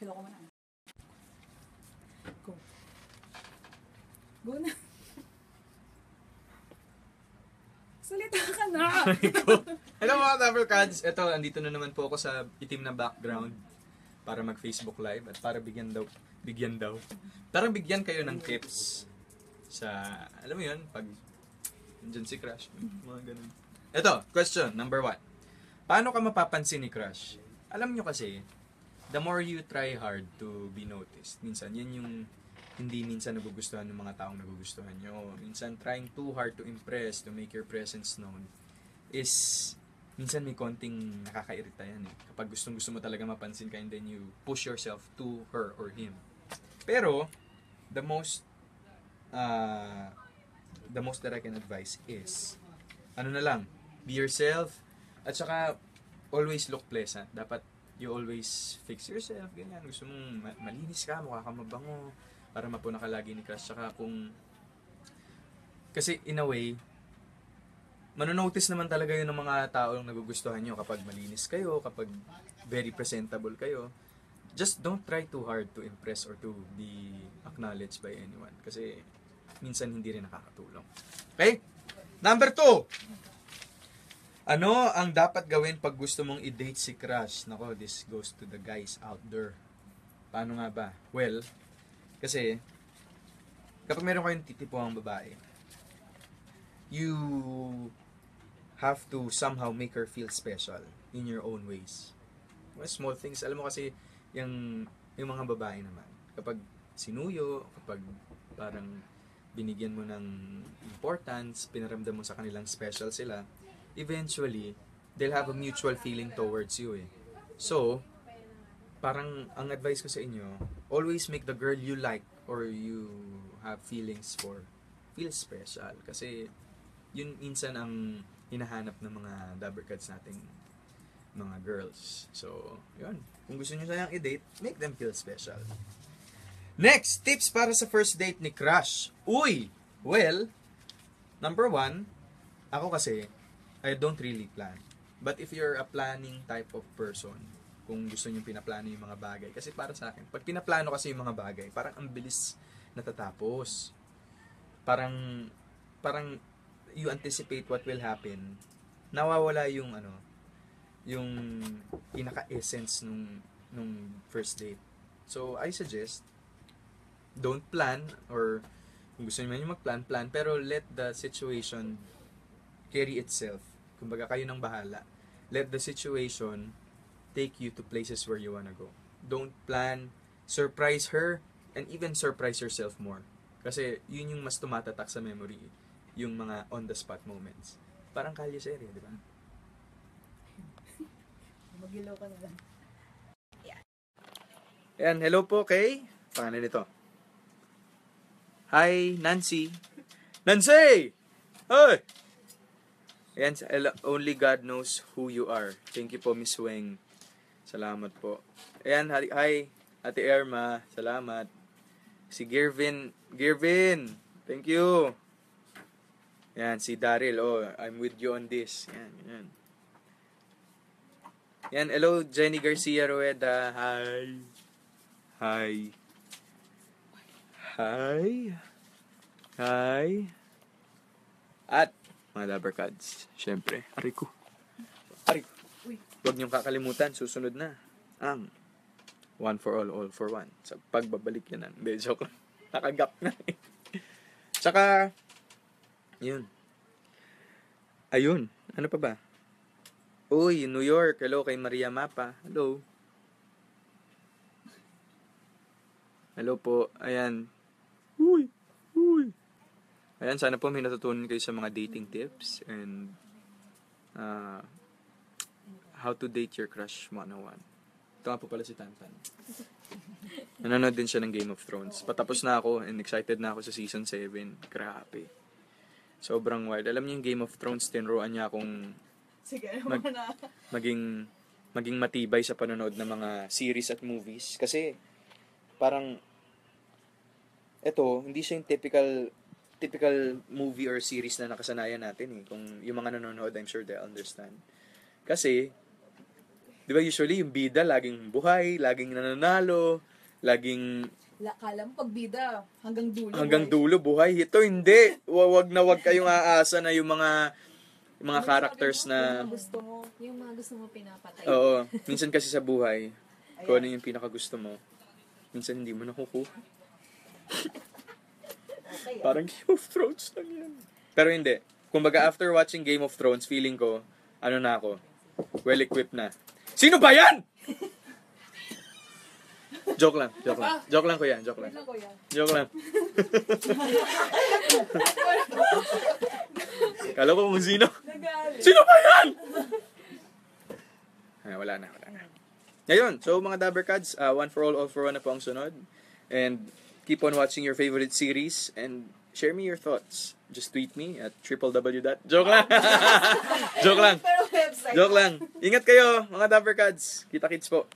Hello ko muna. Go. Go na. Salita ka na! Hello mga Dabbercads! Ito, andito na naman po ako sa itim na background para mag-Facebook Live at para bigyan kayo ng tips sa, alam mo yun, pag nandyan si crush, mga ganun. Ito, question number 1. Paano ka mapapansin ni crush? Alam nyo kasi, the more you try hard to be noticed, minsan yan yung hindi minsan nagugustuhan ng mga taong nagugustuhan nyo. Minsan trying too hard to impress, to make your presence known, is minsan may konting nakakairita yan eh. Kapag gustong-gusto mo talaga mapansin ka and then you push yourself to her or him. Pero, the most that I can advise is, ano na lang, be yourself, at saka, always look pleasant. Dapat, you always fix yourself, ganyan. Gusto mong malinis ka, mukha ka mabango, para mapuna ka lagi ni crush. Saka kung, kasi in a way, manonotice naman talaga yun ng mga taong nagugustuhan nyo kapag malinis kayo, kapag very presentable kayo. Just don't try too hard to impress or to be acknowledged by anyone. Kasi minsan hindi rin nakakatulong. Okay? Number 2. Ano ang dapat gawin pag gusto mong i-date si crush? Nako, this goes to the guys out there. Paano nga ba? Well, kasi kapag meron kayong titipuhang babae, you have to somehow make her feel special in your own ways. Small things. Alam mo kasi, yung mga babae naman, kapag sinuyo, kapag parang binigyan mo ng importance, pinaramdam mo sa kanilang special sila, eventually, they'll have a mutual feeling towards you eh. So, parang ang advice ko sa inyo, always make the girl you like or you have feelings for feel special. Kasi, yun minsan ang hinahanap ng mga Dabbercads nating mga girls. So, yun. Kung gusto nyo sayang i-date, make them feel special. Next, tips para sa first date ni crush. Uy! Well, number 1, ako kasi, I don't really plan. But if you're a planning type of person, kung gusto nyo pinaplano yung mga bagay, kasi para sa akin, pag pinaplano kasi yung mga bagay, parang ang bilis natatapos. Parang you anticipate what will happen, nawawala yung yung pinaka-essence nung first date. So, I suggest, don't plan, or kung gusto niyo man mag-plan, pero let the situation carry itself. Kumbaga, kayo nang bahala. Let the situation take you to places where you wanna go. Don't plan, surprise her, and even surprise yourself more. Kasi, yun yung mas tumatatak sa memory, yung mga on-the-spot moments. Parang Kalye Serie, di ba? Magilaw ka na lang. Ayan, hello po kay, pangalan nito. Hi, Nancy. Nancy! Hey! Ayan, only God knows who you are. Thank you po, Miss Weng. Salamat po. Ayan, hi, Ate Irma. Salamat. Si Gervin. Thank you. Ayan, si Daryl. Oh, I'm with you on this. Ayan. Yan, hello, Jenny Garcia Rueda. Hi. At, mga Dabbercads, syempre, Ariko. Huwag niyong kakalimutan, susunod na ang one for all for one. Sa pagbabalik yan. Hindi, joke lang. Nakagap na eh. Tsaka, yun. Ayun, ano pa ba? Uy, New York. Hello kay Maria Mapa. Hello. Hello po. Ayan. Uy. Ayan, sana po may natutunan kayo sa mga dating tips and how to date your crush 101. Ito nga po pala si Tantan. Nanonood din siya ng Game of Thrones. Patapos na ako and excited na ako sa season 7. Grabe. Sobrang wild. Alam niyo yung Game of Thrones, tinruan niya akong maging matibay sa panonood ng mga series at movies. Kasi, parang, eto, hindi siya yung typical movie or series na nakasanayan natin eh. Kung yung mga nanonood, I'm sure they'll understand. Kasi, Di ba usually yung bida laging buhay, laging nananalo, laging Kala mo pag bida, hanggang dulo. hanggang boy. dulo buhay. Ito hindi. Wag na wag kayong aasa na yung mga Ano characters sabi mo? na Yung mga gusto mo. Yung mga gusto mo pinapatay. oo, minsan kasi sa buhay, kung ano Ayan. yung pinakagusto mo, minsan hindi mo nakukuha. Okay, Parang Game of Thrones lang yan. Pero hindi. Kumbaga, after watching Game of Thrones, feeling ko, ano na ako, well-equipped na. Sino ba yan? Joke lang, joke lang. Joke lang, kuya. Joke lang. Wait lang, kuya. Joke lang. Kala ko kung sino. Nagalit. Sino ba yan? Ay, wala na. Ngayon, so mga Dabbercads, one for all for one na po ang sunod. And keep on watching your favorite series and share me your thoughts. Just tweet me at www. Joke lang. Joke lang. Pero website. Joke lang. Ingat kayo, mga Dabbercads. Kita-kits po.